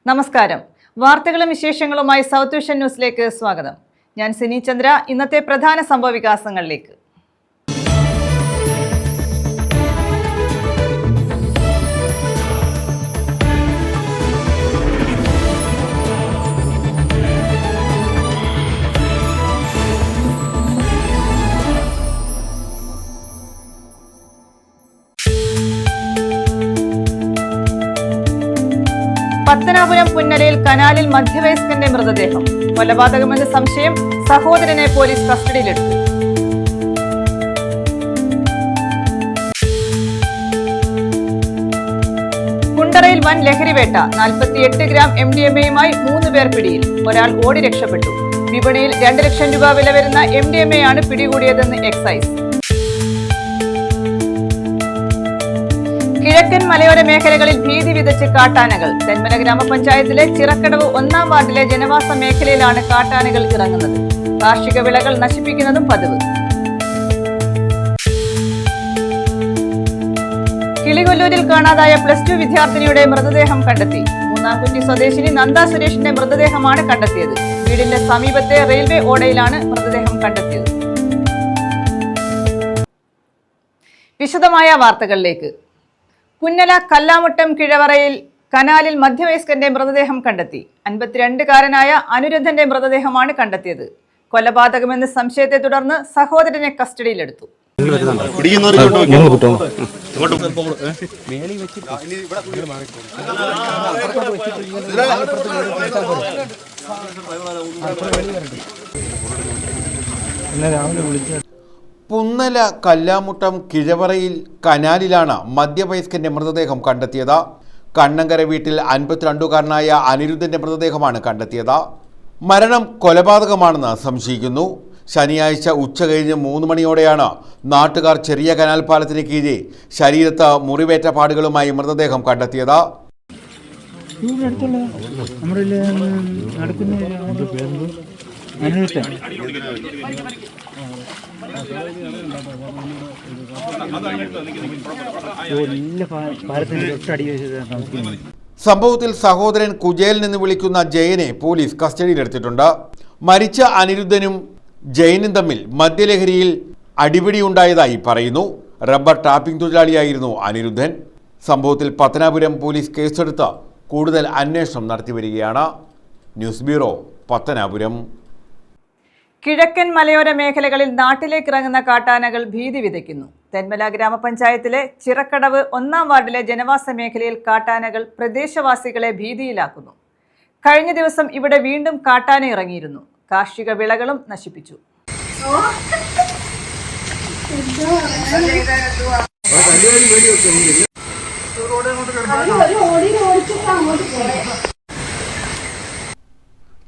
നമസ്കാരം. വാർത്തകളും വിശേഷങ്ങളുമായി സൗത്ത് വിഷൻ ന്യൂസിലേക്ക് സ്വാഗതം. ഞാൻ സിനി ചന്ദ്ര. ഇന്നത്തെ പ്രധാന സംഭവവികാസങ്ങളിലേക്ക്. പത്തനാപുരം പുന്നലയിൽ കനാലിൽ മധ്യവയസ്കന്റെ മൃതദേഹം. കൊലപാതകമെന്ന് സംശയം. സഹോദരനെ പോലീസ് കസ്റ്റഡിയിലെടുത്തു. കുണ്ടറയിൽ വൻ ലഹരിവേട്ട. 48 ഗ്രാം MDMA-യുമായി 3 പേർ പിടിയിൽ. ഒരാൾ ഓടി രക്ഷപ്പെട്ടു. വിപണിയിൽ 2 ലക്ഷം രൂപ വില വരുന്ന MDMA-യാണ് പിടികൂടിയതെന്ന് എക്സൈസ്. കിഴക്കൻ മലയോര മേഖലകളിൽ ഭീതി വിതച്ച് കാട്ടാനകൾ. തെന്മല ഗ്രാമപഞ്ചായത്തിലെ ചിറക്കടവ് 1-ാം വാർഡിലെ ജനവാസ മേഖലയിലാണ് കാട്ടാനകൾ ഇറങ്ങുന്നത്. കാർഷിക വിളകൾ നശിപ്പിക്കുന്നതും പതിവ്. കിളികൊല്ലൂരിൽ കാണാതായ +2 വിദ്യാർത്ഥിനിയുടെ മൃതദേഹം കണ്ടെത്തി. മൂന്നാംകുറ്റി സ്വദേശിനി നന്ദ സുരേഷിന്റെ മൃതദേഹമാണ് കണ്ടെത്തിയത്. വീടിന്റെ സമീപത്തെ റെയിൽവേ ഓടയിലാണ് മൃതദേഹം കണ്ടെത്തിയത്. വിശദമായ വാർത്തകളിലേക്ക്. പുന്നല കല്ലാമുട്ടം കിഴവറയിൽ കനാലിൽ മധ്യവയസ്കന്റെ മൃതദേഹം കണ്ടെത്തി. 52-കാരനായ അനിരുദ്ധന്റെ മൃതദേഹമാണ് കണ്ടെത്തിയത്. കൊലപാതകമെന്ന് സംശയത്തെ തുടർന്ന് സഹോദരനെ കസ്റ്റഡിയിലെടുത്തു. പുന്നല കല്ലാമുട്ടം കിഴവറയിൽ കനാലിലാണ് മധ്യവയസ്കന്റെ മൃതദേഹം കണ്ടെത്തിയത്. കണ്ണങ്കര വീട്ടിൽ 52-കാരനായ അനിരുദ്ധന്റെ മൃതദേഹമാണ് കണ്ടെത്തിയത്. മരണം കൊലപാതകമാണെന്ന് സംശയിക്കുന്നു. ശനിയാഴ്ച ഉച്ച കഴിഞ്ഞ് 3 മണിയോടെയാണ് നാട്ടുകാർ ചെറിയ കനാൽ പാലത്തിന് കീഴെ ശരീരത്ത് മുറിവേറ്റ പാടുകളുമായി മൃതദേഹം കണ്ടെത്തിയത്. സംഭവത്തിൽ സഹോദരൻ കുജയിൽ നിന്ന് വിളിക്കുന്ന ജയനെ പോലീസ് കസ്റ്റഡിയിലെടുത്തിട്ടുണ്ട്. മരിച്ച അനിരുദ്ധനും ജയനും തമ്മിൽ മദ്യലഹരിയിൽ അടിപിടിയുണ്ടായതായി പറയുന്നു. റബ്ബർ ടാപ്പിംഗ് തൊഴിലാളിയായിരുന്നു അനിരുദ്ധൻ. സംഭവത്തിൽ പത്തനാപുരം പോലീസ് കേസെടുത്ത് കൂടുതൽ അന്വേഷണം നടത്തിവരികയാണ്. News bureau, Pathanapuram. കിഴക്കൻ മലയോര മേഖലകളിൽ നാട്ടിലേക്കിറങ്ങുന്ന കാട്ടാനകൾ ഭീതി വിതയ്ക്കുന്നു. തെന്മല ഗ്രാമപഞ്ചായത്തിലെ ചിറക്കടവ് 1-ാം വാർഡിലെ ജനവാസ മേഖലയിൽ കാട്ടാനകൾ പ്രദേശവാസികളെ ഭീതിയിലാക്കുന്നു. കഴിഞ്ഞ ദിവസം ഇവിടെ വീണ്ടും കാട്ടാന ഇറങ്ങിയിരുന്നു. കാർഷിക വിളകളും നശിപ്പിച്ചു.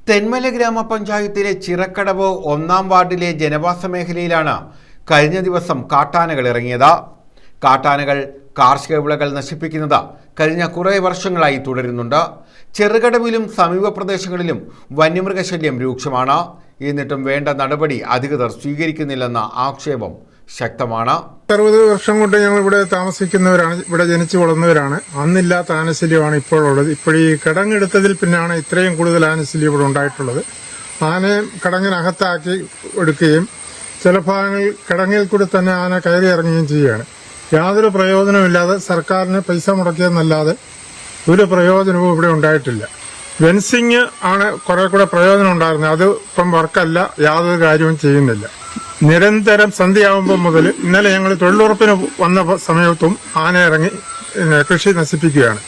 തെന്മല ഗ്രാമപഞ്ചായത്തിലെ ചിറക്കടവ് 1-ാം വാർഡിലെ ജനവാസ മേഖലയിലാണ് കഴിഞ്ഞ ദിവസം കാട്ടാനകൾ ഇറങ്ങിയത്. കാട്ടാനകൾ കാർഷിക വിളകൾ നശിപ്പിക്കുന്നത് കഴിഞ്ഞ കുറേ വർഷങ്ങളായി തുടരുന്നുണ്ട്. ചെറുകടവിലും സമീപ പ്രദേശങ്ങളിലും വന്യമൃഗശല്യം രൂക്ഷമാണ്. എന്നിട്ടും വേണ്ട നടപടി അധികൃതർ സ്വീകരിക്കുന്നില്ലെന്ന ആക്ഷേപം ശക്തമാണ്. 60 വർഷം കൊണ്ട് ഞങ്ങൾ ഇവിടെ താമസിക്കുന്നവരാണ്, ഇവിടെ ജനിച്ചു വളർന്നവരാണ്. അന്നില്ലാത്ത ആനശല്യമാണ് ഇപ്പോൾ ഉള്ളത്. ഇപ്പോൾ ഈ കിടങ്ങെടുത്തതിൽ പിന്നാണ് ഇത്രയും കൂടുതൽ ആനശല്യം ഇവിടെ ഉണ്ടായിട്ടുള്ളത്. ആനയെ കിടങ്ങിനകത്താക്കി എടുക്കുകയും ചില ഭാഗങ്ങളിൽ കിടങ്ങിൽ കൂടി തന്നെ ആന കയറി ഇറങ്ങുകയും ചെയ്യുകയാണ്. യാതൊരു പ്രയോജനമില്ലാതെ സർക്കാരിന് പൈസ മുടക്കിയെന്നല്ലാതെ ഒരു പ്രയോജനവും ഇവിടെ ഉണ്ടായിട്ടില്ല. ഫെൻസിങ് ആണ് കുറെ കൂടെ പ്രയോജനം ഉണ്ടായിരുന്നത്. അത് ഇപ്പം വർക്കല്ല, യാതൊരു കാര്യവും ചെയ്യുന്നില്ല. നിരന്തരം സന്ധ്യയാവുമ്പോൾ മുതൽ ഇന്നലെ ഞങ്ങൾ തൊഴിലുറപ്പിന് വന്ന സമയത്തും ആന ഇറങ്ങി കൃഷി നശിപ്പിക്കുകയാണ്.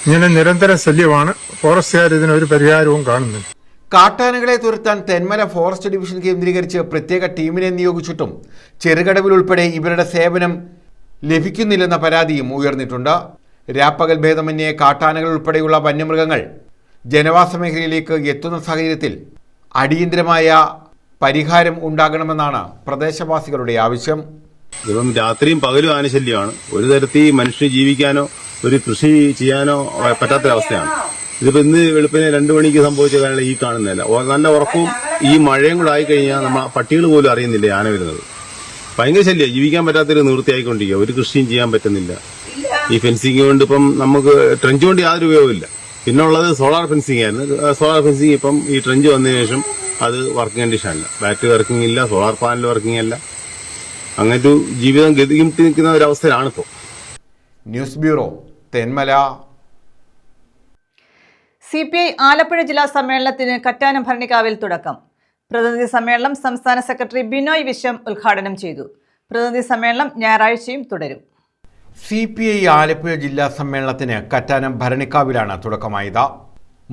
ഇങ്ങനെ നിരന്തര ശല്യമാണ്. ഫോറസ്റ്റുകാർ ഇതിനൊരു പരിഹാരവും കാണുന്നില്ല. കാട്ടാനകളെ തുരത്താൻ തെന്മല ഫോറസ്റ്റ് ഡിവിഷൻ കേന്ദ്രീകരിച്ച് പ്രത്യേക ടീമിനെ നിയോഗിച്ചിട്ടും ചെറുകടവിൽ ഉൾപ്പെടെ ഇവരുടെ സേവനം ലഭിക്കുന്നില്ലെന്ന പരാതിയും ഉയർന്നിട്ടുണ്ട്. രാപ്പകൽ ഭേദമന്യേ കാട്ടാനകൾ ഉൾപ്പെടെയുള്ള വന്യമൃഗങ്ങൾ ജനവാസ മേഖലയിലേക്ക് എത്തുന്ന സാഹചര്യത്തിൽ അടിയന്തരമായ പരിഹാരം ഉണ്ടാകണമെന്നാണ് പ്രദേശവാസികളുടെ ആവശ്യം. ഇപ്പം രാത്രിയും പകലും ആനശല്യമാണ്. ഒരു തരത്തിൽ മനുഷ്യന് ജീവിക്കാനോ ഒരു കൃഷി ചെയ്യാനോ പറ്റാത്തൊരവസ്ഥയാണ്. ഇതിപ്പോൾ ഇന്ന് വെളുപ്പിനെ 2 മണിക്ക് സംഭവിച്ച കാരണം ഈ കാണുന്നില്ല. നല്ല ഉറക്കവും ഈ മഴയും കൂടെ ആയിക്കഴിഞ്ഞാൽ നമ്മൾ പട്ടികൾ പോലും അറിയുന്നില്ല ആന വരുന്നത്. ഭയങ്കര ശല്യം, ജീവിക്കാൻ പറ്റാത്തൊരു നിവൃത്തിയായിക്കൊണ്ടിരിക്കുക. ഒരു കൃഷിയും ചെയ്യാൻ പറ്റുന്നില്ല. ഈ ഫെൻസിങ് കൊണ്ട് ഇപ്പം നമുക്ക് ട്രെഞ്ച് കൊണ്ട് യാതൊരു ഉപയോഗമില്ല. പിന്നെ ഉള്ളത് സോളാർ ഫെൻസിങ് ആയിരുന്നു. സോളാർ ഫെൻസിങ് ഇപ്പം ഈ ട്രെഞ്ച് വന്നതിന് ശേഷം അത് വർക്കിംഗ് കണ്ടീഷൻ അല്ല. ബാറ്ററി വർക്കിംഗ് ഇല്ല, സോളാർ പാനൽ വർക്കിംഗ് അല്ല. അങ്ങനൊരു ജീവിതം ഗതികിട്ട് നിൽക്കുന്ന ഒരവസ്ഥയിലാണിപ്പോൾ. News bureau, Thenmala. CPI Alappuzha ജില്ലാ സമ്മേളനത്തിന് കറ്റാനം ഭരണിക്കാവിൽ തുടക്കം. പ്രതിനിധി സമ്മേളനം സംസ്ഥാന സെക്രട്ടറി ബിനോയ് വിശ്വം ഉദ്ഘാടനം ചെയ്തു. പ്രതിനിധി സമ്മേളനം ഞായറാഴ്ചയും തുടരും. CPI ആലപ്പുഴ ജില്ലാ സമ്മേളനത്തിന് കറ്റാനം ഭരണിക്കാവിലാണ് തുടക്കമായത്.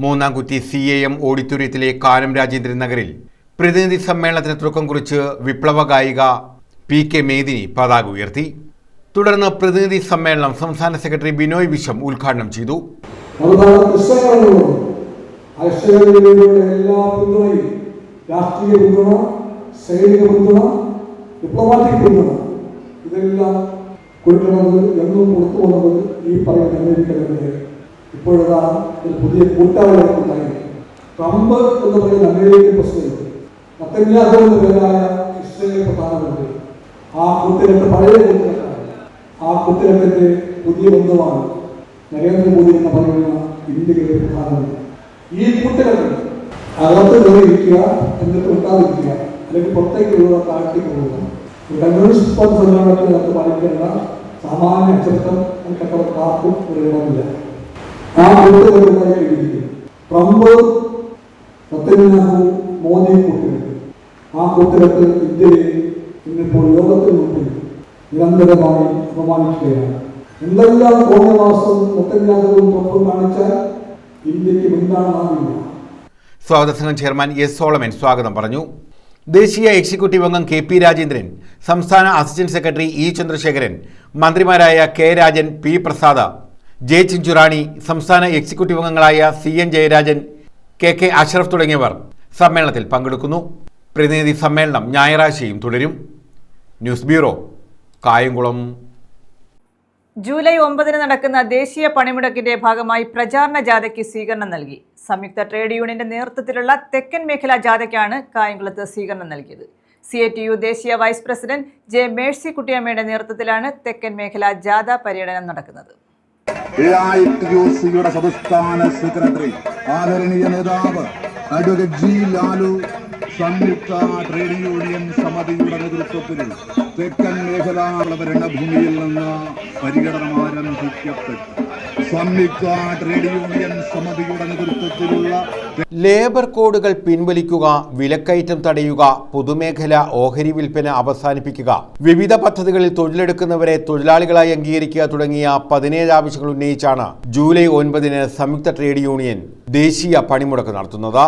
മൂന്നാംകുറ്റി CAM ഓഡിറ്റോറിയത്തിലെ കാനം രാജേന്ദ്രൻ നഗറിൽ പ്രതിനിധി സമ്മേളനത്തിന് തുടക്കം കുറിച്ച് വിപ്ലവ ഗായിക PK മേദിനി പതാക ഉയർത്തി. തുടർന്ന് പ്രതിനിധി സമ്മേളനം സംസ്ഥാന സെക്രട്ടറി ബിനോയ് വിശ്വം ഉദ്ഘാടനം ചെയ്തു. എല്ലാ പിന്തുണയും, രാഷ്ട്രീയ പിന്തുണ, സൈനിക പിന്തുണ, ഡിപ്ലോമാറ്റിക് പിന്തുണ, ഇതെല്ലാം കൊടുക്കുന്നത് എന്നും പുറത്തു പോകുന്നത് ഈ പറയുന്ന അമേരിക്കയുടെ ഇപ്പോഴാ ഒരു പുതിയ കൂട്ടായ്മ. ട്രംപ് എന്ന് പറയുന്ന അമേരിക്കൻ പ്രസിഡന്റ്, നെതന്യാഹു എന്ന പേരായ ഇസ്രായേൽ പ്രധാനമന്ത്രി, ആ കൂട്ടുകെട്ട് പഴയ കൂട്ടുകെട്ടാണ്. ആ കൂട്ടുകെട്ടിന്റെ പുതിയ ബന്ധമാണ് നരേന്ദ്രമോദി എന്ന് പറയുന്ന ഇന്ത്യയിലെ പ്രധാനമന്ത്രി. ഈ കൂട്ടുകെട്ട് അകത്ത് കയറിയിരിക്കുക, എന്നിട്ട് ഉണ്ടാതിരിക്കുക, അല്ലെങ്കിൽ പുറത്തേക്ക് പോവുക, താഴ്ത്തേക്ക് പോവുക. കമ്മ്യൂണിസ്റ്റ് സമ്മേളനത്തിനകത്ത് പാലിക്കേണ്ട സാമാന്യ അച്ചടക്കം കണ്ടവർക്ക് ആർക്കും ഒരു ഇടമില്ല. ആ കൂട്ടുകെട്ടുമായി എഴുതിയിരിക്കും. ട്രംപ്, നെതന്യാഹു, മോദി കൂട്ടുകെട്ട്. ആ കൂട്ടുകെട്ട് ഇന്ത്യയെ ഇന്നിപ്പോൾ ലോകത്തിന് മുമ്പിൽ നിരന്തരമായി അപമാനിക്കുകയാണ്. എന്തെല്ലാം കോൺഗ്രസും നെതന്യാഹുവും ട്രംപും കാണിച്ചാൽ ഇന്ത്യക്ക് മുൻഗണനയില്ല. സ്വാഗത സംഘം ചെയർമാൻ S. സോളമൻ സ്വാഗതം പറഞ്ഞു. ദേശീയ എക്സിക്യൂട്ടീവ് അംഗം KP രാജേന്ദ്രൻ, സംസ്ഥാന അസിസ്റ്റന്റ് സെക്രട്ടറി E. ചന്ദ്രശേഖരൻ, മന്ത്രിമാരായ K. Rajan, P. Prasad, J. Chinchu Rani, സംസ്ഥാന എക്സിക്യൂട്ടീവ് അംഗങ്ങളായ CN ജയരാജൻ, KK അഷ്റഫ് തുടങ്ങിയവർ സമ്മേളനത്തിൽ പങ്കെടുക്കുന്നു. പ്രതിനിധി സമ്മേളനം ഞായറാഴ്ചയും തുടരും. News bureau, Kayamkulam. ജൂലൈ 9 നടക്കുന്ന ദേശീയ പണിമുടക്കിന്റെ ഭാഗമായി പ്രചാരണ ജാഥയ്ക്ക് സ്വീകരണം നൽകി. സംയുക്ത ട്രേഡ് യൂണിയന്റെ നേതൃത്വത്തിലുള്ള തെക്കൻ മേഖലാ ജാഥയ്ക്കാണ് കായംകുളത്ത് സ്വീകരണം നൽകിയത്. CITU ദേശീയ വൈസ് പ്രസിഡന്റ് J. മേഴ്സിക്കുട്ടിയമ്മയുടെ നേതൃത്വത്തിലാണ് തെക്കൻ മേഖലാ ജാഥ പര്യടനം നടക്കുന്നത്. AITUCയുടെ സംസ്ഥാന സെക്രട്ടറി ആദരണീയ നേതാവ് അഡ്വക്കേറ്റ് G. ലാലു സംയുക്ത ട്രേഡ് യൂണിയൻ സമിതിയുടെ നേതൃത്വത്തിൽ തെക്കൻ മേഖലാ രണഭൂമിയിൽ നിന്ന് പര്യടനം ആരംഭിക്കപ്പെട്ടു. സംയുക്ത ട്രേഡ് യൂണിയൻ സമിതിയുടെ നേതൃത്വത്തിലുള്ള ലേബർ കോഡുകൾ പിൻവലിക്കുക, വിലക്കയറ്റം തടയുക, പൊതുമേഖല ഓഹരി വിൽപ്പന അവസാനിപ്പിക്കുക, വിവിധ പദ്ധതികളിൽ തൊഴിലെടുക്കുന്നവരെ തൊഴിലാളികളായി അംഗീകരിക്കുക തുടങ്ങിയ 17 ആവശ്യങ്ങൾ ഉന്നയിച്ചാണ് ജൂലൈ 9 സംയുക്ത ട്രേഡ് യൂണിയൻ ദേശീയ പണിമുടക്ക് നടത്തുന്നത്.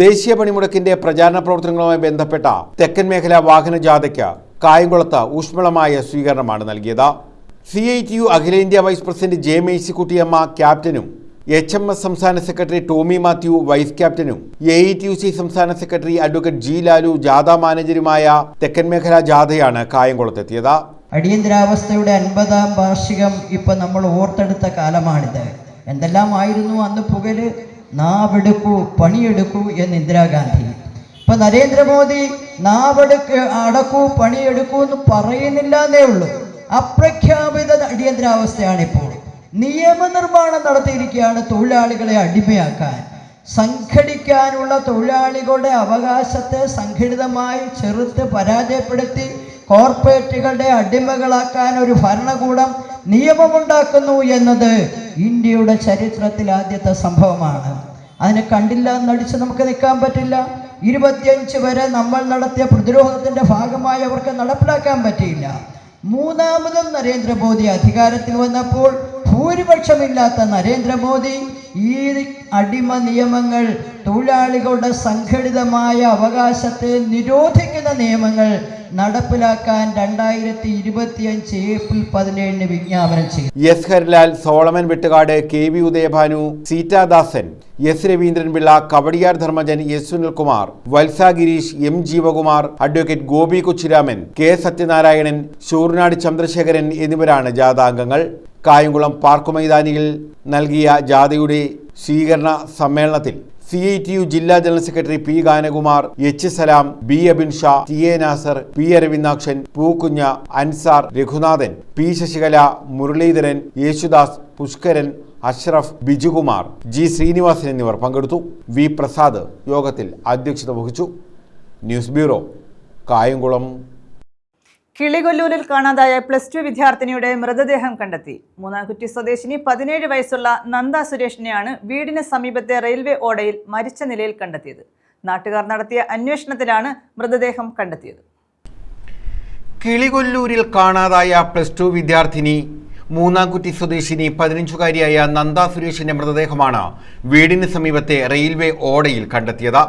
ദേശീയ പണിമുടക്കിന്റെ പ്രചാരണ പ്രവർത്തനങ്ങളുമായി ബന്ധപ്പെട്ട തെക്കൻ മേഖല വാഹന ജാഥയ്ക്ക് കായംകുളത്ത് ഊഷ്മളമായ സ്വീകരണമാണ് നൽകിയത്. CITU അഖിലേന്ത്യാ വൈസ് പ്രസിഡന്റ് J. മേഴ്സിക്കുട്ടിയമ്മ ക്യാപ്റ്റനും, HMS സംസ്ഥാന സെക്രട്ടറി ടോമി മാത്യു വൈസ് ക്യാപ്റ്റനും, AITUC സംസ്ഥാന സെക്രട്ടറി അഡ്വക്കേറ്റ് G. ലാലു ജാഥ മാനേജരുമായ തെക്കൻ മേഖലാ ജാഥയാണ് കായംകുളത്തെത്തിയത്. അടിയന്തരാവസ്ഥയുടെ 50ാം വാർഷികം ഇപ്പം നമ്മൾ ഓർത്തെടുത്ത കാലമാണിത്. എന്തെല്ലാമായിരുന്നു അന്ന് പുകല്? നാവെടുക്കൂ, പണിയെടുക്കൂ എന്ന് ഇന്ദിരാഗാന്ധി. ഇപ്പൊ നരേന്ദ്രമോദി അടക്കൂ, പണിയെടുക്കൂ എന്ന് പറയുന്നില്ല എന്നേ ഉള്ളൂ. അപ്രഖ്യാപിത അടിയന്തരാവസ്ഥയാണിപ്പോൾ. നിയമനിർമ്മാണം നടത്തിയിരിക്കുകയാണ് തൊഴിലാളികളെ അടിമയാക്കാൻ. സംഘടിക്കാനുള്ള തൊഴിലാളികളുടെ അവകാശത്തെ സംഘടിതമായി ചെറുത്ത് പരാജയപ്പെടുത്തി കോർപ്പറേറ്റുകളുടെ അടിമകളാക്കാൻ ഒരു ഭരണകൂടം നിയമമുണ്ടാക്കുന്നു എന്നത് ഇന്ത്യയുടെ ചരിത്രത്തിൽ ആദ്യത്തെ സംഭവമാണ്. അതിനെ കണ്ടില്ല എന്നടിച്ച് നമുക്ക് നിൽക്കാൻ പറ്റില്ല. 25 വരെ നമ്മൾ നടത്തിയ പ്രതിരോധത്തിൻ്റെ ഭാഗമായി അവർക്ക് നടപ്പിലാക്കാൻ പറ്റിയില്ല. മൂന്നാമതും നരേന്ദ്രമോദി അധികാരത്തിൽ വന്നപ്പോൾ ഭൂരിപക്ഷമില്ലാത്ത നരേന്ദ്രമോദി ഈ അടിമ നിയമങ്ങൾ, തൊഴിലാളികളുടെ സംഘടിതമായ അവകാശത്തെ നിരോധിക്കുന്ന നിയമങ്ങൾ നടപ്പിലാക്കാൻ 2025 ഏപ്രിൽ 17 വിജ്ഞാപനം ചെയ്തു. S. Harilal, Solomon Vettukad, KV Udayabhanu, Seethadasan, S. Raveendranpillai, Kawdiar Dharmajan, S. Sunilkumar, Valsa Gireesh, M. Jeevakumar, advocate Gopi Kochiraman, K. Sathyanarayanan, Sooranad Chandrasekharan എന്നിവരാണ് ജാഥാംഗങ്ങൾ. കായംകുളം പാർക്ക് മൈതാനിയിൽ നൽകിയ ജാഥയുടെ സ്വീകരണ സമ്മേളനത്തിൽ CITU ജില്ലാ general secretary P. Ganakumar, H. Salam, B. Abin Sha, TA. Nasar, P. Aravindakshan, Pookunja, Ansar, Raghunathan, P. Sasikala, Muraleedharan, Yesudas, Pushkaran, Ashraf, Bijukumar, G Sreenivasan എന്നിവർ പങ്കെടുത്തു. വി പ്രസാദ് യോഗത്തിൽ അധ്യക്ഷത വഹിച്ചു. News bureau, Kayamkulam. കിളികൊല്ലൂരിൽ കാണാതായ +2 വിദ്യാർത്ഥിനിയുടെ മൃതദേഹം കണ്ടെത്തി. മൂന്നാംകുറ്റി സ്വദേശിനി 17 വയസ്സുള്ള നന്ദ സുരേഷിനെയാണ് വീടിന് സമീപത്തെ റെയിൽവേ ഓടയിൽ മരിച്ച നിലയിൽ കണ്ടെത്തിയത്. നാട്ടുകാർ നടത്തിയ അന്വേഷണത്തിലാണ് മൃതദേഹം കണ്ടെത്തിയത്. കിളികൊല്ലൂരിൽ കാണാതായ +2 വിദ്യാർത്ഥിനി മൂന്നാംകുറ്റി സ്വദേശിനി 15-കാരിയായ നന്ദ സുരേഷിന്റെ മൃതദേഹമാണ് വീടിന് സമീപത്തെ റെയിൽവേ ഓടയിൽ കണ്ടെത്തിയത്.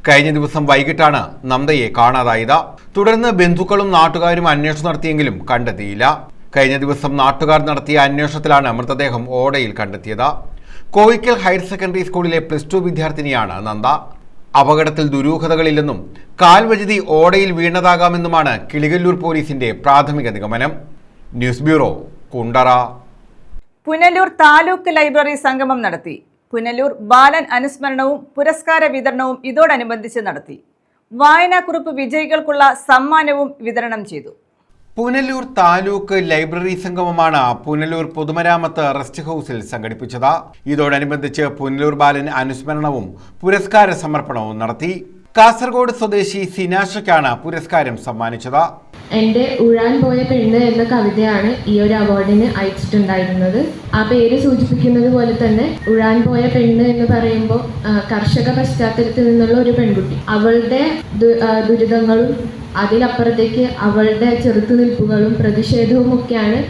കഴിഞ്ഞ ദിവസം വൈകിട്ടാണ് നന്ദയെ കാണാതായത്. തുടർന്ന് ബന്ധുക്കളും നാട്ടുകാരും അന്വേഷണം നടത്തിയെങ്കിലും കണ്ടെത്തിയില്ല. കഴിഞ്ഞ ദിവസം നാട്ടുകാർ നടത്തിയ അന്വേഷണത്തിലാണ് മൃതദേഹം ഓടയിൽ കണ്ടെത്തിയത്. കോയിക്കൽ ഹയർ സെക്കൻഡറി സ്കൂളിലെ +2 വിദ്യാർത്ഥിനിയാണ് നന്ദ. അപകടത്തിൽ ദുരൂഹതകളില്ലെന്നും കാൽവഴുതി ഓടയിൽ വീണതാകാമെന്നുമാണ് കിളികൊല്ലൂർ പോലീസിന്റെ പ്രാഥമിക നിഗമനം. News bureau, Kundara. Punalur taluk library സംഗമം നടത്തി. പുനലൂർ ബാലൻ അനുസ്മരണവും പുരസ്കാര വിതരണവും ഇതോടനുബന്ധിച്ച് നടത്തി. വായനാക്കുറിപ്പ് വിജയികൾക്കുള്ള സമ്മാനവും വിതരണം ചെയ്തു. പുനലൂർ താലൂക്ക് ലൈബ്രറി സംഗമമാണ് പുനലൂർ പൊതുമരാമത്ത് റെസ്റ്റ് ഹൗസിൽ സംഘടിപ്പിച്ചത്. ഇതോടനുബന്ധിച്ച് പുനലൂർ ബാലൻ അനുസ്മരണവും പുരസ്കാര സമർപ്പണവും നടത്തി. കാസർഗോഡ് സ്വദേശി സിനാഷയ്ക്കാണ് പുരസ്കാരം സമ്മാനിച്ചത്. എൻ്റെ ഉഴാൻ പോയ പെണ്ണ് എന്ന കവിതയാണ് ഈ ഒരു അവാർഡിന് അയച്ചിട്ടുണ്ടായിരുന്നത്. ആ പേര് സൂചിപ്പിക്കുന്നത് പോലെ തന്നെ ഉഴാൻ പോയ പെണ്ണ് എന്ന് പറയുമ്പോൾ കർഷക പശ്ചാത്തലത്തിൽ നിന്നുള്ള ഒരു പെൺകുട്ടി, അവളുടെ ദുരിതങ്ങളും അതിലപ്പുറത്തേക്ക് അവളുടെ ചെറുത്തുനിൽപ്പുകളും പ്രതിഷേധവും ഒക്കെയാണ്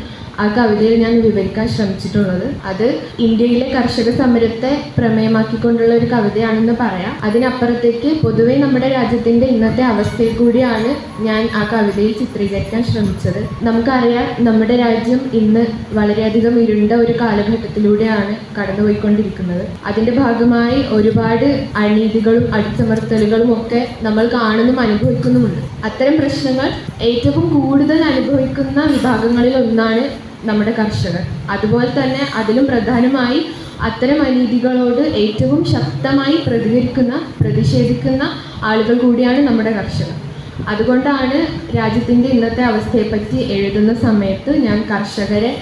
ആ കവിതയിൽ ഞാൻ വിവരിക്കാൻ ശ്രമിച്ചിട്ടുള്ളത്. അത് ഇന്ത്യയിലെ കർഷക സമരത്തെ പ്രമേയമാക്കിക്കൊണ്ടുള്ള ഒരു കവിതയാണെന്ന് പറയാം. അതിനപ്പുറത്തേക്ക് പൊതുവെ നമ്മുടെ രാജ്യത്തിൻ്റെ ഇന്നത്തെ അവസ്ഥയിൽ കൂടിയാണ് ഞാൻ ആ കവിതയിൽ ചിത്രീകരിക്കാൻ ശ്രമിച്ചത്. നമുക്കറിയാം, നമ്മുടെ രാജ്യം ഇന്ന് വളരെയധികം ഇരുണ്ട ഒരു കാലഘട്ടത്തിലൂടെയാണ് കടന്നുപോയിക്കൊണ്ടിരിക്കുന്നത്. അതിൻ്റെ ഭാഗമായി ഒരുപാട് അനീതികളും അടിച്ചമർത്തലുകളും ഒക്കെ നമ്മൾ കാണുന്നും അനുഭവിക്കുന്നുമുണ്ട്. അത്തരം പ്രശ്നങ്ങൾ ഏറ്റവും കൂടുതൽ അനുഭവിക്കുന്ന വിഭാഗങ്ങളിൽ ഒന്നാണ് നമ്മുടെ കർഷകർ. അതുപോലെ തന്നെ അതിലും പ്രധാനമായി അത്തരം അനീതികളോട് ഏറ്റവും ശക്തമായി പ്രതിഷേധിക്കുന്ന ആളുകൾ കൂടിയാണ് നമ്മുടെ കർഷകർ. അതുകൊണ്ടാണ് രാജ്യത്തിൻ്റെ ഇന്നത്തെ അവസ്ഥയെപ്പറ്റി എഴുതുന്ന സമയത്ത് ഞാൻ കർഷകരെ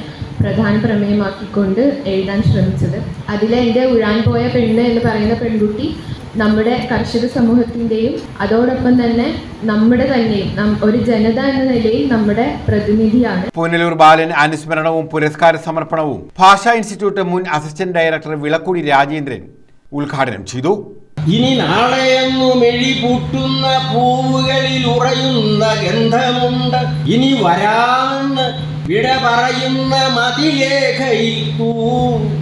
പ്രധാന പ്രമേയമാക്കിക്കൊണ്ട് എഴുതാൻ ശ്രമിച്ചത്. അതിലെ എൻ്റെ ഉഴാൻ പോയ പെണ്ണ് എന്ന് പറയുന്ന പെൺകുട്ടി നമ്മുടെ കർഷക സമൂഹത്തിൻ്റെയും അതോടൊപ്പം തന്നെ നമ്മുടെ തന്നെയും ഒരു ജനത എന്ന നിലയിൽ നമ്മുടെ പ്രതിനിധിയാണ്. പുനലൂർ ബാലൻ അനുസ്മരണവും പുരസ്കാര സമർപ്പണവും ഭാഷാ ഇൻസ്റ്റിറ്റ്യൂട്ട് മുൻ അസിസ്റ്റന്റ് ഡയറക്ടർ വിളക്കുടി രാജേന്ദ്രൻ ഉദ്ഘാടനം ചെയ്തു. ഇനി നാളെയെന്നു മെഴി പൂട്ടുന്ന പൂവുകളിൽ ഉറയുന്ന ഗന്ധമുണ്ട്. ഇനി വരാമെന്ന് വിട പറയുന്ന മതിലേഖയിൽ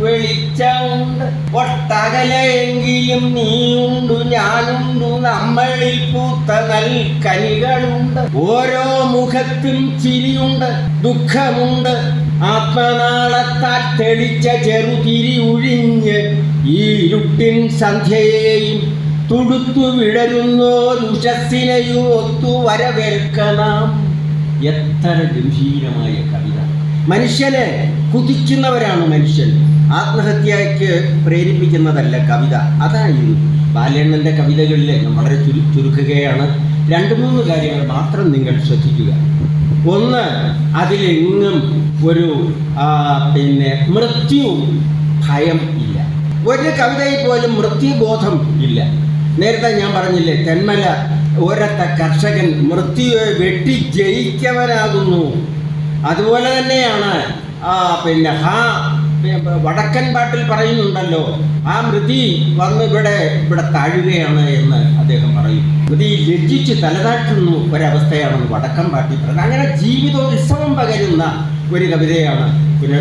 വെളിച്ചമുണ്ട്. ഒട്ടകലെങ്കിലും നീയുണ്ട്, ഞാനുണ്ട്, നമ്മളിൽ പൂത്ത നൽകനികളുണ്ട്. ഓരോ മുഖത്തും ചിരിയുണ്ട്, ദുഃഖമുണ്ട്. ആത്മനാളത്താൽ തെളിച്ച ചെറുതിരി ഒഴിഞ്ഞ് ഈ ഇരുട്ടിൻ സന്ധ്യയെയും തുടുത്തു വിടരുന്നോരുഷസ്സിനെയും ഒത്തു വരവേൽക്കണം. എത്ര ഗംഭീരമായ കവിത! മനുഷ്യനെ കുതിക്കുന്നവരാണ് മനുഷ്യൻ, ആത്മഹത്യയ്ക്ക് പ്രേരിപ്പിക്കുന്നതല്ല കവിത. അതായിരുന്നു ബാലണ്ണൻ്റെ കവിതകളിൽ ഞാൻ വളരെ ചുരുക്കുകയാണ്. 2-3 കാര്യങ്ങൾ മാത്രം നിങ്ങൾ ശ്രദ്ധിക്കുക. ഒന്ന്, അതിലെങ്ങും ഒരു മൃത്യു ഭയം ഇല്ല. ഒരു കവിതയിൽ പോലും മൃത്യുബോധം ഇല്ല. നേരത്തെ ഞാൻ പറഞ്ഞില്ലേ, തെന്മല ഒരത്ത കർഷകൻ മൃത്യുവെ വെട്ടി ജയിക്കവനാകുന്നു. അതുപോലെ തന്നെയാണ് വടക്കൻ പാട്ടിൽ പറയുന്നുണ്ടല്ലോ, ആ മൃതി വന്ന് ഇവിടെ താഴുകയാണ് എന്ന് അദ്ദേഹം പറയും. മൃതി ലജ്ജിച്ച് തലതാട്ടുന്നു ഒരവസ്ഥയാണെന്ന് വടക്കൻ പാട്ടിൽ പറയുന്നത്. അങ്ങനെ ജീവിതോത്സവം പകരുന്ന ഒരു കവിതയാണ്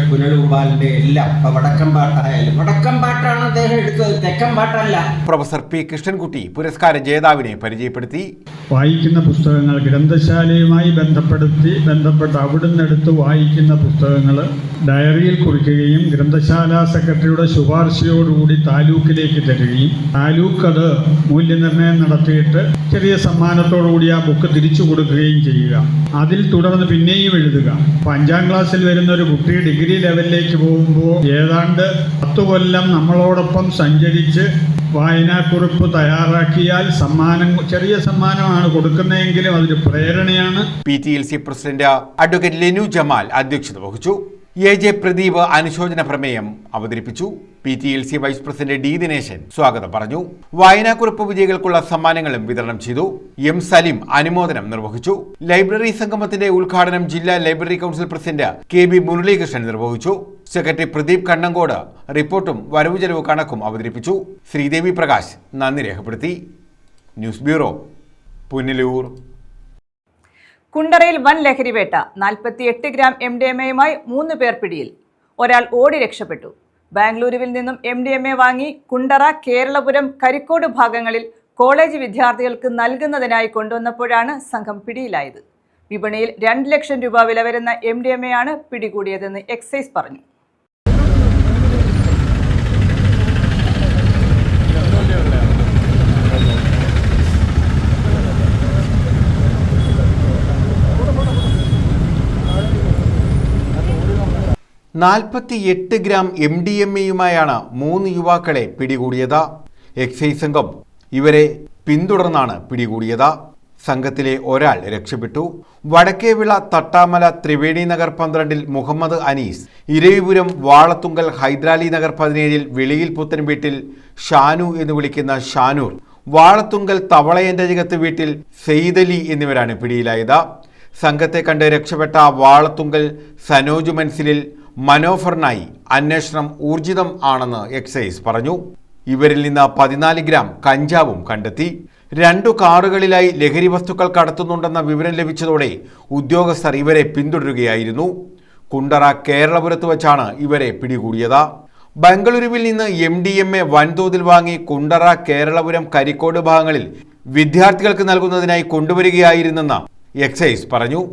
പുനലൂർ ബാലന്റെ എല്ലാം. വടക്കൻ പാട്ടായാലും വടക്കൻ പാട്ടാണ് അദ്ദേഹം എടുത്തത്, തെക്കൻ പാട്ടല്ല. പ്രൊഫസർ പി കൃഷ്ണൻകുട്ടി പുരസ്കാര ജേതാവിനെ പരിചയപ്പെടുത്തി. വായിക്കുന്ന പുസ്തകങ്ങൾ ഗ്രന്ഥശാലയുമായി ബന്ധപ്പെട്ട് അവിടുന്ന് എടുത്ത് വായിക്കുന്ന പുസ്തകങ്ങൾ ഡയറിയിൽ കുറിക്കുകയും ഗ്രന്ഥശാല സെക്രട്ടറിയുടെ ശുപാർശയോടുകൂടി താലൂക്കിലേക്ക് തരികയും താലൂക്ക് അത് മൂല്യനിർണ്ണയം നടത്തിയിട്ട് ചെറിയ സമ്മാനത്തോടുകൂടി ആ ബുക്ക് തിരിച്ചു കൊടുക്കുകയും ചെയ്യുക. അതിൽ തുടർന്ന് പിന്നെയും എഴുതുക. 5ാം ക്ലാസ്സിൽ വരുന്ന ഒരു കുട്ടി ഡിഗ്രി ലെവലിലേക്ക് പോകുമ്പോൾ ഏതാണ്ട് 10 കൊല്ലം നമ്മളോടൊപ്പം സഞ്ചരിച്ച് വായനാക്കുറിപ്പ് തയ്യാറാക്കിയാൽ ചെറിയ സമ്മാനമാണ് കൊടുക്കുന്നതെങ്കിലും അതൊരു പ്രേരണയാണ്. PTLC president advocate Lenu Jamal അധ്യക്ഷത വഹിച്ചു. AJ പ്രദീപ് അനുശോചന പ്രമേയം അവതരിപ്പിച്ചു. PTLC vice president D Dineshan സ്വാഗതം പറഞ്ഞു. വായനാക്കുറിപ്പ് വിജയികൾക്കുള്ള സമ്മാനങ്ങളും വിതരണം ചെയ്തു. M സലീം അനുമോദനം നിർവഹിച്ചു. ലൈബ്രറി സംഗമത്തിന്റെ ഉദ്ഘാടനം ജില്ലാ library council president KB Muralikrishnan നിർവഹിച്ചു. സെക്രട്ടറി പ്രദീപ് കണ്ണങ്കോട് റിപ്പോർട്ടും വരവ് ചെലവ് കണക്കും അവതരിപ്പിച്ചു. ശ്രീദേവി പ്രകാശ് നന്ദി രേഖപ്പെടുത്തി. News bureau, Punalur. കുണ്ടറയിൽ വൻ ലഹരിവേട്ട. 48 ഗ്രാം MDMA-യുമായി 3 പേർ പിടിയിൽ. ഒരാൾ ഓടി രക്ഷപ്പെട്ടു. ബാംഗ്ലൂരുവിൽ നിന്നും MDMA വാങ്ങി കുണ്ടറ, കേരളപുരം, കരിക്കോട് ഭാഗങ്ങളിൽ കോളേജ് വിദ്യാർത്ഥികൾക്ക് നൽകുന്നതിനായി കൊണ്ടുവന്നപ്പോഴാണ് സംഘം പിടിയിലായത്. വിപണിയിൽ 2 ലക്ഷം രൂപ വില വരുന്ന MDMA-യാണ് പിടികൂടിയതെന്ന് എക്സൈസ് പറഞ്ഞു. ഗ്രാം MDMA-യുമായാണ് 3 യുവാക്കളെ പിടികൂടിയത്. എക്സൈസ് സംഘം ഇവരെ പിന്തുടർന്നാണ് പിടികൂടിയത്. സംഘത്തിലെ ഒരാൾ രക്ഷപ്പെട്ടു. വടക്കേവിള തട്ടാമല ത്രിവേണി നഗർ 12-ൽ മുഹമ്മദ് അനീസ്, ഇരവിപുരം വാളത്തുങ്കൽ ഹൈദരാലി നഗർ 17-ൽ വെളിയിൽ പുത്തൻ വീട്ടിൽ ഷാനു എന്ന് വിളിക്കുന്ന ഷാനൂർ, വാളത്തുങ്കൽ തവളയൻ്റെകത്ത് വീട്ടിൽ സെയ്ദലി എന്നിവരാണ് പിടിയിലായത്. സംഘത്തെ കണ്ട് രക്ഷപ്പെട്ട വാളത്തുങ്കൽ സനോജ് മൻസിലിൽ മനോഫറിനായി അന്വേഷണം ഊർജിതം ആണെന്ന് എക്സൈസ് പറഞ്ഞു. ഇവരിൽ നിന്ന് 14 ഗ്രാം കഞ്ചാവും കണ്ടെത്തി. 2 കാറുകളിലായി ലഹരി വസ്തുക്കൾ കടത്തുന്നുണ്ടെന്ന വിവരം ലഭിച്ചതോടെ ഉദ്യോഗസ്ഥർ ഇവരെ പിന്തുടരുകയായിരുന്നു. കുണ്ടറ, കേരളപുരത്ത് വച്ചാണ് ഇവരെ പിടികൂടിയത്. ബംഗളൂരുവിൽ നിന്ന് MDMA വൻതോതിൽ വാങ്ങി കുണ്ടറ, കേരളപുരം, കരിക്കോട് ഭാഗങ്ങളിൽ വിദ്യാർത്ഥികൾക്ക് നൽകുന്നതിനായി കൊണ്ടുവരികയായിരുന്നെന്ന് എക്സൈസ് പറഞ്ഞു.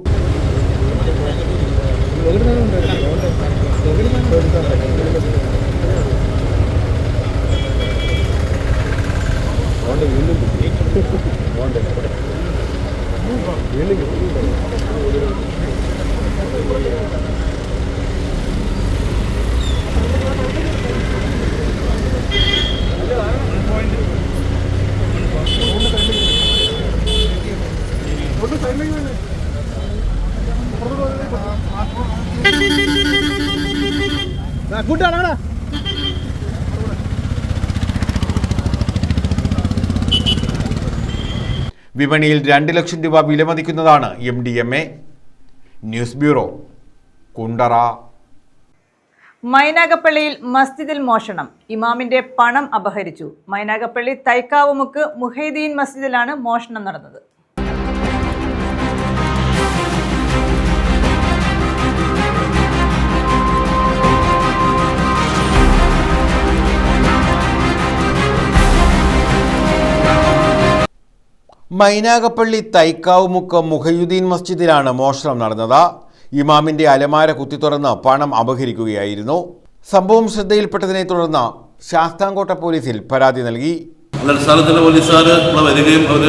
വിപണിയിൽ 2 ലക്ഷം രൂപ വിലമതിക്കുന്നതാണ് MDMA. News bureau, Kundara. മൈനാഗപ്പള്ളിയിൽ മസ്ജിദിൽ മോഷണം. ഇമാമിന്റെ പണം അപഹരിച്ചു. മൈനാഗപ്പള്ളി തൈക്കാവുമുക്ക് മുഹൈദ്ദീൻ മസ്ജിദിലാണ് മോഷണം നടന്നത്. മൈനാഗപ്പള്ളി തൈക്കാവുമുക്ക് മുഹൈദ്ദീൻ മസ്ജിദിലാണ് മോഷണം നടന്നത്. ഇമാമിന്റെ അലമാര കുത്തി തുറന്ന് പണം അപഹരിക്കുകയായിരുന്നു. സംഭവം ശ്രദ്ധയിൽപ്പെട്ടതിനെ തുടർന്ന് ശാസ്താംകോട്ട പോലീസിൽ പരാതി നൽകി. സ്ഥലത്തിലെ പോലീസുകാർ വരികയും അവർ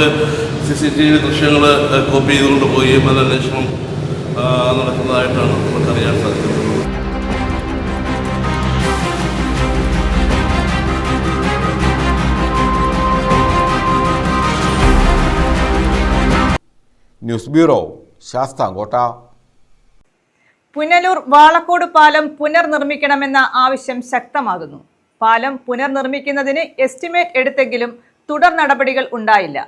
CCTV ദൃശ്യങ്ങൾ കോപ്പി ചെയ്തുകൊണ്ട് പോവുകയും അത് അന്വേഷണം നടക്കുന്നതായിട്ടാണ് നമുക്കറിയാൻ സാധിക്കുന്നത്. News bureau, Sasthamkotta. പുനലൂർ വാളക്കോട് പാലം പുനർനിർമ്മിക്കണമെന്ന ആവശ്യം ശക്തമാകുന്നു. പാലം പുനർനിർമ്മിക്കുന്നതിന് എസ്റ്റിമേറ്റ് എടുത്തെങ്കിലും തുടർ നടപടികൾ ഉണ്ടായില്ല.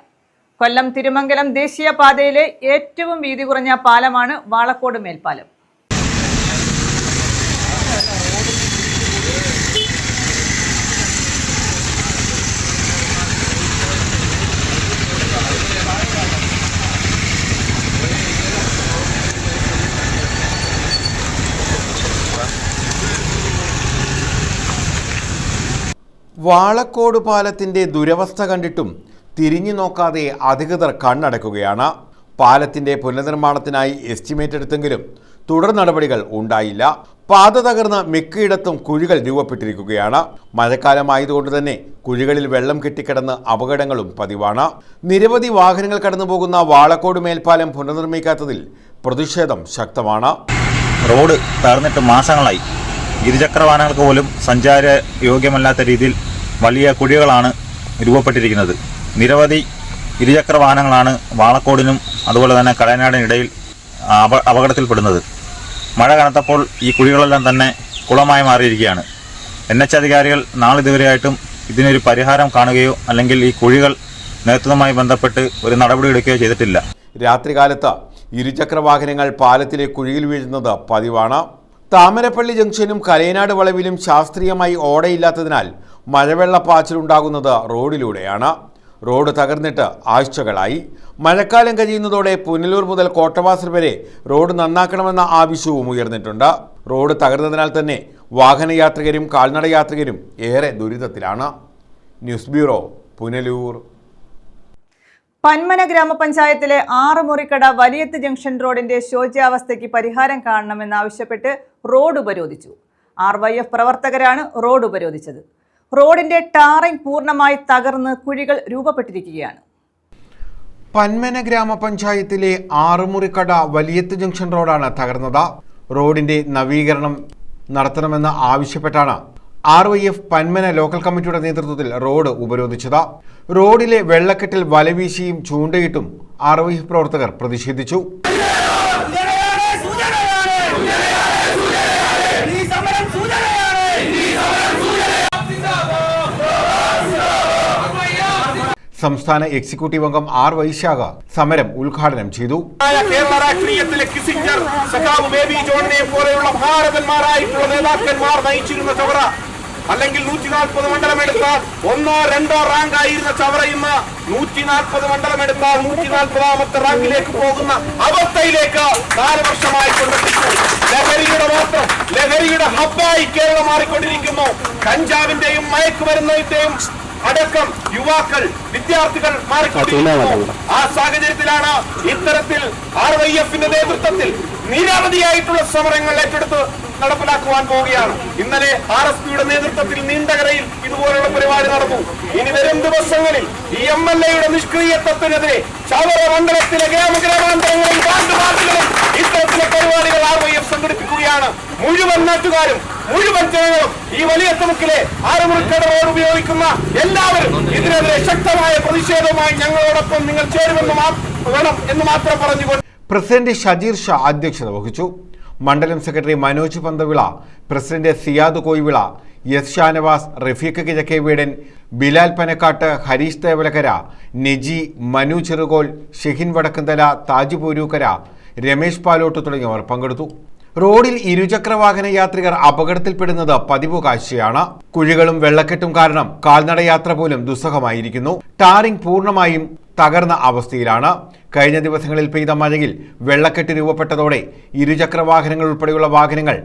കൊല്ലം തിരുമംഗലം ദേശീയപാതയിലെ ഏറ്റവും വീതി കുറഞ്ഞ പാലമാണ് വാളക്കോട് മേൽപ്പാലം. വാളക്കോട് പാലത്തിന്റെ ദുരവസ്ഥ കണ്ടിട്ടും തിരിഞ്ഞു നോക്കാതെ അധികൃതർ കണ്ണടക്കുകയാണ്. പാലത്തിന്റെ പുനർനിർമ്മാണത്തിനായി എസ്റ്റിമേറ്റ് എടുത്തെങ്കിലും തുടർ നടപടികൾ ഉണ്ടായില്ല. പാത തകർന്ന് മിക്കയിടത്തും കുഴികൾ രൂപപ്പെട്ടിരിക്കുകയാണ്. മഴക്കാലമായതുകൊണ്ട് തന്നെ കുഴികളിൽ വെള്ളം കെട്ടിക്കിടന്ന് അപകടങ്ങളും പതിവാണ്. നിരവധി വാഹനങ്ങൾ കടന്നുപോകുന്ന വാളക്കോട് മേൽപ്പാലം പുനർനിർമ്മിക്കാത്തതിൽ പ്രതിഷേധം ശക്തമാണ്. റോഡ് തകർന്നിട്ട് മാസങ്ങളായി. ഇരുചക്ര വാഹനങ്ങൾക്ക് പോലും സഞ്ചാര യോഗ്യമല്ലാത്ത രീതിയിൽ വലിയ കുഴികളാണ് രൂപപ്പെട്ടിരിക്കുന്നത്. നിരവധി ഇരുചക്ര വാഹനങ്ങളാണ് വാളക്കോടിനും അതുപോലെ തന്നെ കടയനാടിനിടയിൽ അപകടത്തിൽപ്പെടുന്നത്. മഴ കനത്തപ്പോൾ ഈ കുഴികളെല്ലാം തന്നെ കുളമായി മാറിയിരിക്കുകയാണ്. NH അധികാരികൾ നാളിതുവരെയായിട്ടും ഇതിനൊരു പരിഹാരം കാണുകയോ അല്ലെങ്കിൽ ഈ കുഴികൾ നികത്തുന്നതുമായി ബന്ധപ്പെട്ട് ഒരു നടപടി എടുക്കുകയോ ചെയ്തിട്ടില്ല. രാത്രികാലത്ത് ഇരുചക്ര വാഹനങ്ങൾ പാലത്തിലെ കുഴിയിൽ വീഴുന്നത് പതിവാണ്. താമരപ്പള്ളി ജംഗ്ഷനും കലയനാട് വളവിലും ശാസ്ത്രീയമായി ഓടയില്ലാത്തതിനാൽ മഴവെള്ളപ്പാച്ചിലുണ്ടാകുന്നത് റോഡിലൂടെയാണ്. റോഡ് തകർന്നിട്ട് ആഴ്ചകളായി. മഴക്കാലം കഴിയുന്നതോടെ പുനലൂർ മുതൽ കോട്ടവാസൽ വരെ റോഡ് നന്നാക്കണമെന്ന ആവശ്യവും ഉയർന്നിട്ടുണ്ട്. റോഡ് തകർന്നതിനാൽ തന്നെ വാഹനയാത്രികരും കാൽനടയാത്രികരും ഏറെ ദുരിതത്തിലാണ്. News bureau, Punalur. പന്മന ഗ്രാമപഞ്ചായത്തിലെ 6 മുറിക്കട വലിയത്ത് ജംഗ്ഷൻ റോഡിന്റെ ശോച്യാവസ്ഥയ്ക്ക് പരിഹാരം കാണണമെന്നാവശ്യപ്പെട്ട് റോഡ് ഉപരോധിച്ചു. RYF പ്രവർത്തകരാണ് റോഡ് ഉപരോധിച്ചത്. റോഡിന്റെ ടാറിംഗ് പൂർണ്ണമായി തകർന്ന് കുഴികൾ രൂപപ്പെട്ടിരിക്കുകയാണ്. പന്മന ഗ്രാമപഞ്ചായത്തിലെ 6 മുറിക്കട വലിയത്ത് ജംഗ്ഷൻ റോഡാണ് തകർന്നത്. റോഡിന്റെ നവീകരണം നടത്തണമെന്ന് ആവശ്യപ്പെട്ടാണ് RYF പന്മന ലോക്കൽ കമ്മിറ്റിയുടെ നേതൃത്വത്തിൽ റോഡ് ഉപരോധിച്ചത്. റോഡിലെ വെള്ളക്കെട്ടിൽ വലവീശിയും ചൂണ്ടയിട്ടും RYF പ്രവർത്തകർ പ്രതിഷേധിച്ചു. സംസ്ഥാന എക്സിക്യൂട്ടീവ് അംഗം R. വൈശാഖ സമരം ഉദ്ഘാടനം ചെയ്തു. കേരള രാഷ്ട്രീയത്തിലെ കിസിഞ്ചർ സഖാവ് ബേബി ജോണിനെ പോലെയുള്ള ഭാരതന്മാരായിട്ടുള്ള നേതാക്കന്മാർ നയിച്ചിരുന്ന ചവറ, അല്ലെങ്കിൽ 140 മണ്ഡലമെടുത്താൽ 1, 2 റാങ്ക് ആയിരുന്ന ചവറ ഇന്ന് 140 മണ്ഡലമെടുത്താൽ 140ാമത്തെ റാങ്കിലേക്ക് പോകുന്ന അവസ്ഥയിലേക്ക് 4 വർഷമായി കൊണ്ടെത്തിച്ചു. ലഹരിയുടെ ഹബ്ബായി കേരളം മാറിക്കൊണ്ടിരിക്കുന്നു. കഞ്ചാവിന്റെയും മയക്കുമരുന്നിന്റെയും അടക്കം യുവാക്കൾ, വിദ്യാർത്ഥികൾ മാറിക്കൊണ്ടിരിക്കുന്നു. ആ സാഹചര്യത്തിലാണ് ഇത്തരത്തിൽ RYFന്റെ നേതൃത്വത്തിൽ നിരവധിയായിട്ടുള്ള സമരങ്ങൾ ഏറ്റെടുത്ത് നടപ്പിലാക്കുവാൻ പോവുകയാണ്. ഇന്നലെ RSPയുടെ നേതൃത്വത്തിൽ നീണ്ടകരയിൽ ഇതുപോലുള്ള പരിപാടി നടന്നു. ഇനി വരും ദിവസങ്ങളിൽ ഈ MLAയുടെ നിഷ്ക്രിയത്വത്തിനെതിരെ ചവറ മണ്ഡലത്തിലെ ഗ്രാമാന്തരങ്ങളിൽ ഇത്തരത്തിലെ പരിപാടികൾ RYF സംഘടിപ്പിക്കുകയാണ്. മുഴുവൻ നാട്ടുകാരും, മുഴുവൻ ജനങ്ങളും, ഈ വലിയ തുമുക്കിലെ 6 മുറിക്കട റോഡ് ഉപയോഗിക്കുന്ന എല്ലാവരും ഇതിനെതിരെ ശക്തമായ പ്രതിഷേധവുമായി ഞങ്ങളോടൊപ്പം നിങ്ങൾ ചേരുമെന്ന് എന്ന് മാത്രം പറഞ്ഞുകൊണ്ട് പ്രസിഡന്റ് ഷജീർ ഷാ അധ്യക്ഷത വഹിച്ചു. മണ്ഡലം secretary Manoj Panthavila, president Siyad Koyivila, S Shanavas, Rafeeq Kizhakkeveedan, Bilal Panakkattu, Hareesh Thevalakkara, Neji, Manu Cherukol, Shehin Vadakkanthala, Taj Poorukkara, Ramesh Palottu തുടങ്ങിയവർ പങ്കെടുത്തു. റോഡിൽ ഇരുചക്ര വാഹന യാത്രികർ അപകടത്തിൽപ്പെടുന്നത് പതിവ് കാഴ്ചയാണ്. കുഴികളും വെള്ളക്കെട്ടും കാരണം കാൽനടയാത്ര പോലും ദുസ്സഹമായിരിക്കുന്നു. ടാറിംഗ് പൂർണ്ണമായും തകർന്ന അവസ്ഥയിലാണ്. കഴിഞ്ഞ ദിവസങ്ങളിൽ പെയ്ത മഴയിൽ വെള്ളക്കെട്ട് രൂപപ്പെട്ടതോടെ ഇരുചക്ര വാഹനങ്ങൾ ഉൾപ്പെടെയുള്ള വാഹനങ്ങൾ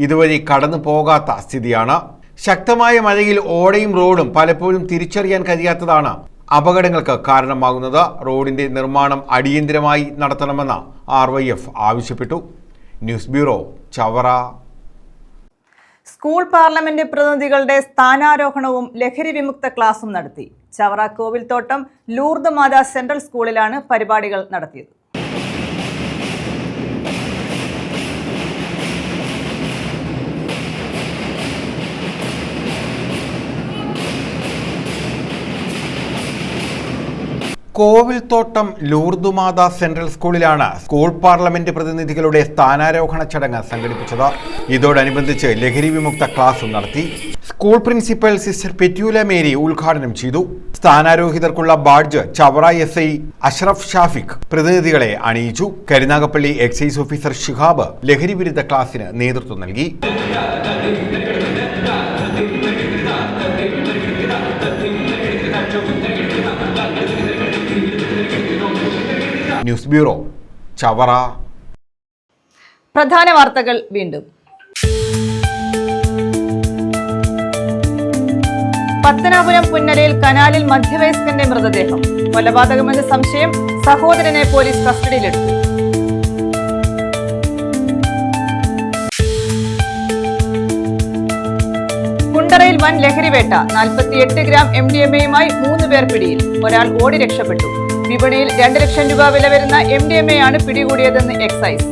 ഇതുവഴി കടന്നു പോകാത്ത സ്ഥിതിയാണ്. ശക്തമായ മഴയിൽ ഓടയും റോഡും പലപ്പോഴും തിരിച്ചറിയാൻ കഴിയാത്തതാണ് അപകടങ്ങൾക്ക് കാരണമാകുന്നത്. റോഡിന്റെ നിർമ്മാണം അടിയന്തരമായി നടത്തണമെന്ന് RYF ആവശ്യപ്പെട്ടു. News bureau, Chavara. School parliament പ്രതിനിധികളുടെ സ്ഥാനാരോഹണവും ലഹരി വിമുക്ത ക്ലാസും നടത്തി. ചവറ കോവിൽത്തോട്ടം ലൂർദ് മാതാ സെൻട്രൽ സ്കൂളിലാണ് പരിപാടികൾ നടത്തിയത്. കോവിൽത്തോട്ടം ലൂർദ് മാതാ സെൻട്രൽ സ്കൂളിലാണ് സ്കൂൾ പാർലമെന്റ് പ്രതിനിധികളുടെ സ്ഥാനാരോഹണ ചടങ്ങ് സംഘടിപ്പിച്ചത്. ഇതോടനുബന്ധിച്ച് ലഹരി വിമുക്ത ക്ലാസും നടത്തി. സ്കൂൾ പ്രിൻസിപ്പൽ സിസ്റ്റർ പെറ്റ്യൂല മേരി ഉദ്ഘാടനം ചെയ്തു. സ്ഥാനാരോഹിതർക്കുള്ള ബാഡ്ജ് ചവറ SI അഷ്റഫ് ഷാഫിഖ് പ്രതിനിധികളെ അണിയിച്ചു. കരുനാഗപ്പള്ളി എക്സൈസ് ഓഫീസർ ഷിഹാബ് ലഹരി വിരുദ്ധ ക്ലാസിന് നേതൃത്വം നൽകി. News bureau, Chavara. പ്രധാന വാർത്തകൾ വീണ്ടും. പത്തനാപുരം പുന്നലയിൽ കനാലിൽ മധ്യവയസ്കന്റെ മൃതദേഹം. കൊലപാതകമെന്ന് സംശയം. സഹോദരനെ പോലീസ് കസ്റ്റഡിയിലെടുത്തു. കുണ്ടറയിൽ വൻ ലഹരിവേട്ട. 48 ഗ്രാം MDMA-യുമായി 3 പേർ പിടിയിൽ. ഒരാൾ ഓടി രക്ഷപ്പെട്ടു. വിപണിയിൽ 2 ലക്ഷം രൂപ വില വരുന്ന MDMA-യാണ് പിടികൂടിയതെന്ന് എക്സൈസ്.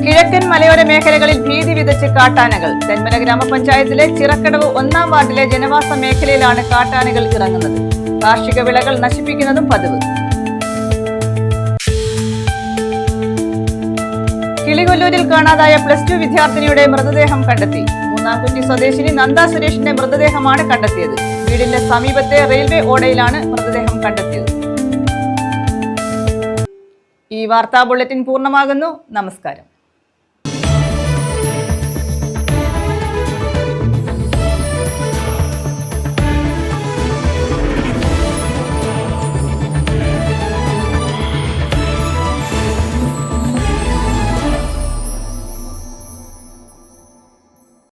കിഴക്കൻ മലയോര മേഖലകളിൽ ഭീതി വിതച്ച് കാട്ടാനകൾ. തെന്മല ഗ്രാമപഞ്ചായത്തിലെ ചിറക്കടവ് 1-ാം വാർഡിലെ ജനവാസ മേഖലയിലാണ് കാട്ടാനകൾ ഇറങ്ങുന്നത്. കാർഷിക വിളകൾ നശിപ്പിക്കുന്നതും പതിവ്. കിളികൊല്ലൂരിൽ കാണാതായ +2 വിദ്യാർത്ഥിനിയുടെ മൃതദേഹം കണ്ടെത്തി. മൂന്നാംകുറ്റി സ്വദേശിനി നന്ദ സുരേഷിന്റെ മൃതദേഹമാണ് കണ്ടെത്തിയത്. വീടിന്റെ സമീപത്തെ റെയിൽവേ ഓടയിലാണ് മൃതദേഹം കണ്ടെത്തിയത്. ഈ വാർത്താ ബുള്ളറ്റിൻ പൂർണ്ണമാകുന്നു. നമസ്കാരം.